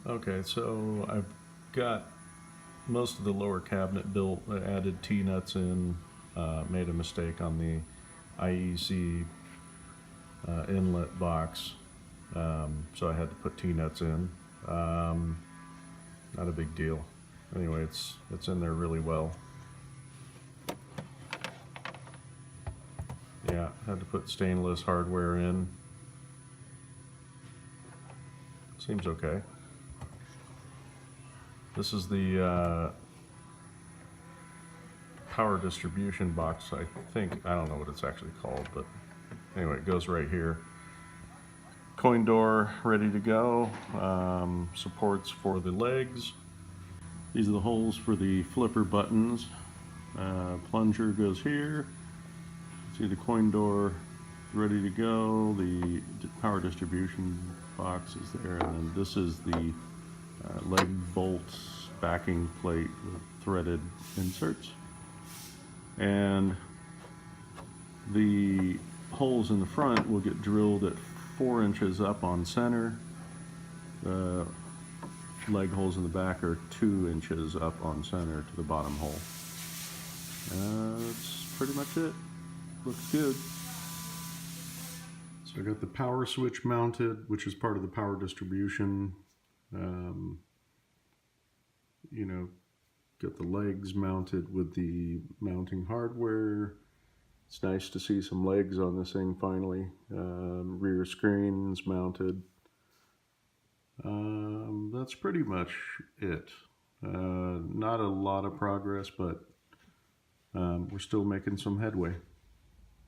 Okay, so I've got most of the lower cabinet built. I added T-nuts in, made a mistake on the IEC inlet box, so I had to put T-nuts in. Not a big deal. Anyway, it's in there really well. Yeah, had to put stainless hardware in. Seems okay. This is the power distribution box, I think. I don't know what it's actually called, but anyway, it goes right here. Coin door ready to go. Supports for the legs. These are the holes for the flipper buttons. Plunger goes here. See the coin door ready to go. The power distribution box is there, and then this is the leg bolts backing plate with threaded inserts. And the holes in the front will get drilled at 4 inches up on center. The leg holes in the back are 2 inches up on center to the bottom hole. That's pretty much it. Looks good. So I got the power switch mounted, which is part of the power distribution. You know, got the legs mounted with the mounting hardware. It's nice to see some legs on this thing finally. Rear screens mounted. That's pretty much it. Not a lot of progress, but we're still making some headway.